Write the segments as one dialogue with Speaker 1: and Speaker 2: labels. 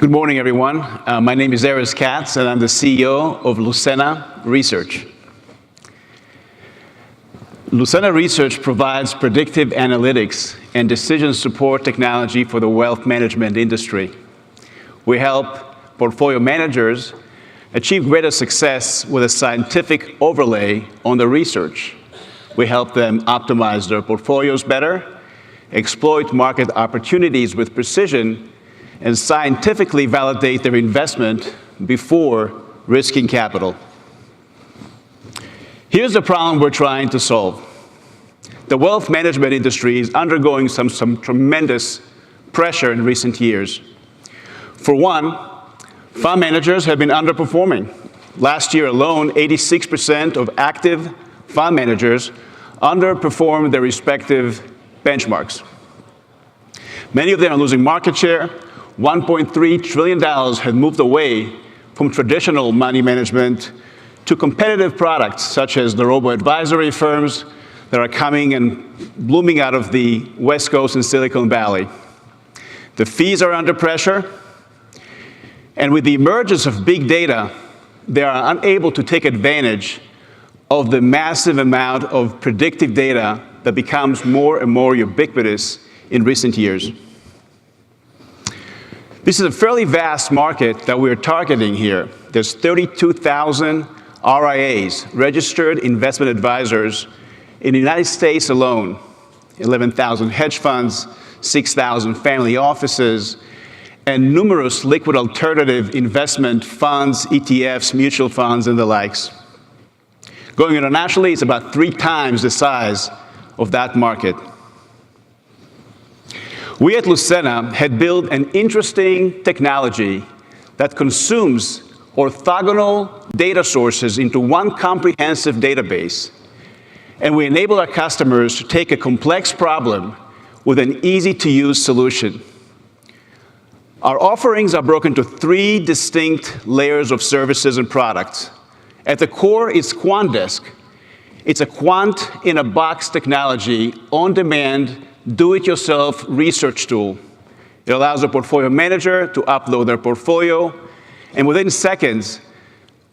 Speaker 1: Good morning, everyone. My name is Erez Katz, and I'm the CEO of Lucena Research. Lucena Research provides predictive analytics and decision support technology for the wealth management industry. We help portfolio managers achieve greater success with a scientific overlay on the research. We help them optimize their portfolios better, exploit market opportunities with precision, and scientifically validate their investment before risking capital. Here's the problem we're trying to solve. The wealth management industry is undergoing some tremendous pressure in recent years. For one, fund managers have been underperforming. Last year alone, 86% of active fund managers underperformed their respective benchmarks. Many of them are losing market share. $1.3 trillion have moved away from traditional money management to competitive products such as the robo-advisory firms that are coming and blooming out of the West Coast and Silicon Valley. The fees are under pressure, and with the emergence of big data, they are unable to take advantage of the massive amount of predictive data that becomes more and more ubiquitous in recent years. This is a fairly vast market that we're targeting here. There's 32,000 RIAs, registered investment advisors, in the United States alone. 11,000 hedge funds, 6,000 family offices, and numerous liquid alternative investment funds, ETFs, mutual funds, and the likes. Going internationally, it's about 3 times the size of that market. We at Lucena had built an interesting technology that consumes orthogonal data sources into one comprehensive database, and we enable our customers to take a complex problem with an easy-to-use solution. Our offerings are broken into 3 distinct layers of services and products. At the core is QuantDesk. It's a quant-in-a-box technology, on-demand, do-it-yourself research tool. It allows a portfolio manager to upload their portfolio and within seconds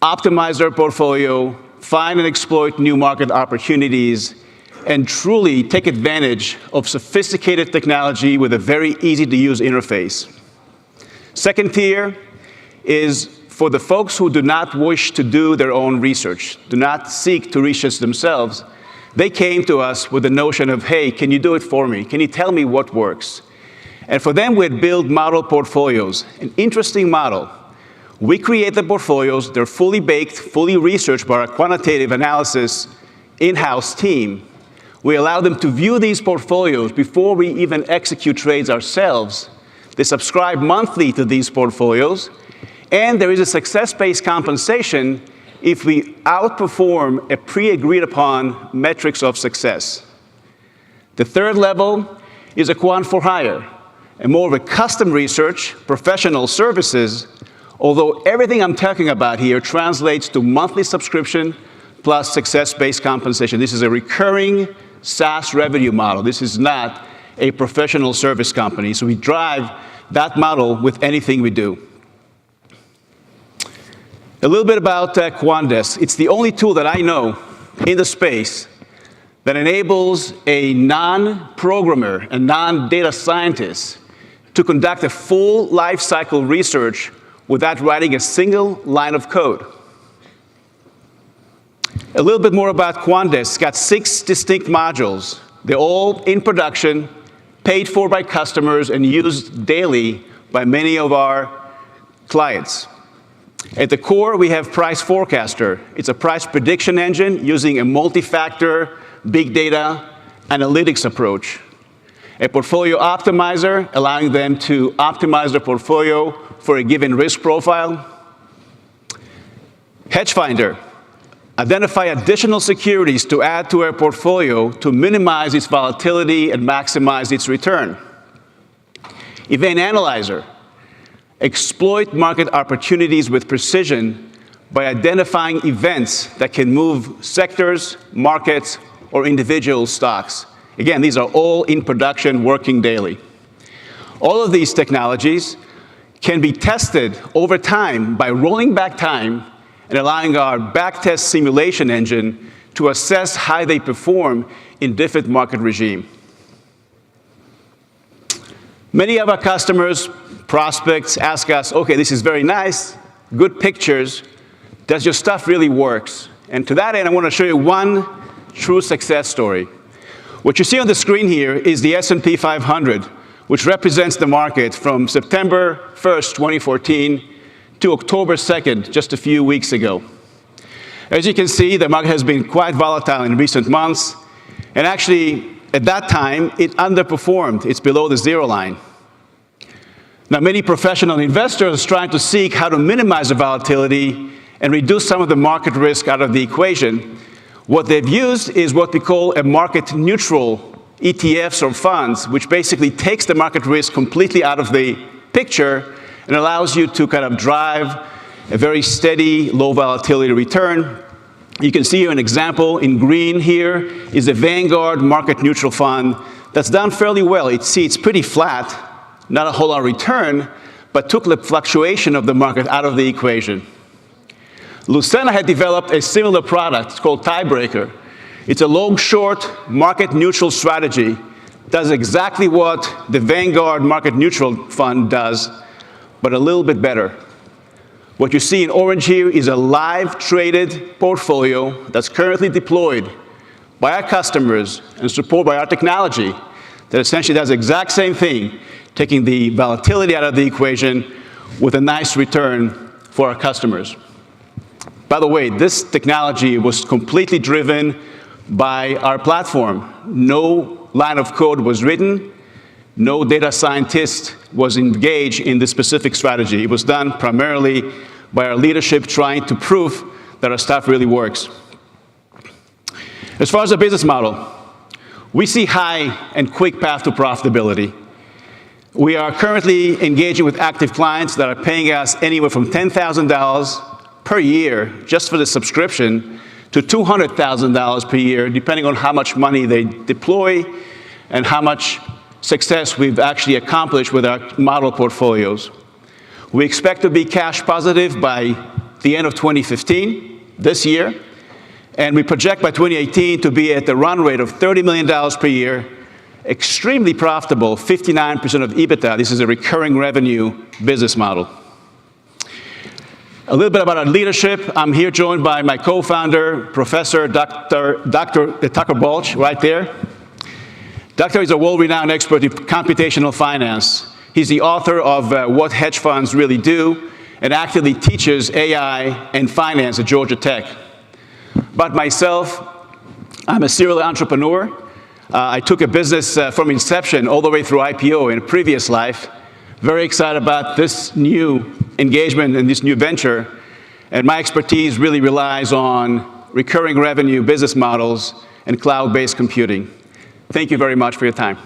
Speaker 1: optimize their portfolio, find and exploit new market opportunities, and truly take advantage of sophisticated technology with a very easy-to-use interface. Second tier is for the folks who do not wish to do their own research, do not seek to research themselves. They came to us with the notion of, hey, can you do it for me? Can you tell me what works? And for them, we'd build model portfolios, an interesting model. We create the portfolios. They're fully baked, fully researched by our quantitative analysis in-house team. We allow them to view these portfolios before we even execute trades ourselves. They subscribe monthly to these portfolios, and there is a success-based compensation if we outperform a pre-agreed upon metrics of success. The third level is a quant for hire, and more of a custom research, professional services, although everything I'm talking about here translates to monthly subscription plus success-based compensation. This is a recurring SaaS revenue model. This is not a professional service company, so we drive that model with anything we do. A little bit about QuantDesk. It's the only tool that I know in the space that enables a non-programmer, a non-data scientist, to conduct a full life cycle research without writing a single line of code. A little bit more about QuantDesk. It's got 6 distinct modules. They're all in production, paid for by customers, and used daily by many of our clients. At the core, we have Price Forecaster. It's a price prediction engine using a multi-factor big data analytics approach. A portfolio optimizer, allowing them to optimize their portfolio for a given risk profile. Hedge Finder, identify additional securities to add to our portfolio to minimize its volatility and maximize its return. Event Analyzer, exploit market opportunities with precision by identifying events that can move sectors, markets, or individual stocks. Again, these are all in production, working daily. All of these technologies can be tested over time by rolling back time and allowing our backtest simulation engine to assess how they perform in different market regimes. Many of our customers, prospects ask us, okay, this is very nice, good pictures, does your stuff really works? And to that end, I want to show you one true success story. What you see on the screen here is the S&P 500, which represents the market from September 1st, 2014 to October 2nd, just a few weeks ago. As you can see, the market has been quite volatile in recent months, and actually, at that time, it underperformed. It's below the zero line. Now, many professional investors are trying to seek how to minimize the volatility and reduce some of the market risk out of the equation. What they've used is what we call a market-neutral ETFs or funds, which basically takes the market risk completely out of the picture and allows you to kind of drive a very steady, low volatility return. You can see here an example in green here is a Vanguard market neutral fund that's done fairly well. It's pretty flat, not a whole lot of return, but took the fluctuation of the market out of the equation. Lucena had developed a similar product. It's called Tiebreaker. It's a long-short market neutral strategy. Does exactly what the Vanguard market neutral fund does, but a little bit better. What you see in orange here is a live traded portfolio that's currently deployed by our customers and supported by our technology that essentially does the exact same thing, taking the volatility out of the equation with a nice return for our customers. By the way, this technology was completely driven by our platform. No line of code was written. No data scientist was engaged in this specific strategy. It was done primarily by our leadership trying to prove that our stuff really works. As far as the business model, we see high and quick path to profitability. We are currently engaging with active clients that are paying us anywhere from $10,000 per year just for the subscription to $200,000 per year, depending on how much money they deploy and how much success we've actually accomplished with our model portfolios. We expect to be cash positive by the end of 2015, this year, and we project by 2018 to be at the run rate of $30 million per year, extremely profitable, 59% of EBITDA. This is a recurring revenue business model. A little bit about our leadership. I'm here joined by my co-founder, Professor Dr. Tucker Balch, right there. Dr. is a world-renowned expert in computational finance. He's the author of What Hedge Funds Really Do and actively teaches AI and finance at Georgia Tech. About myself, I'm a serial entrepreneur. I took a business from inception all the way through IPO in a previous life. Very excited about this new engagement and this new venture. And my expertise really relies on recurring revenue business models and cloud-based computing. Thank you very much for your time.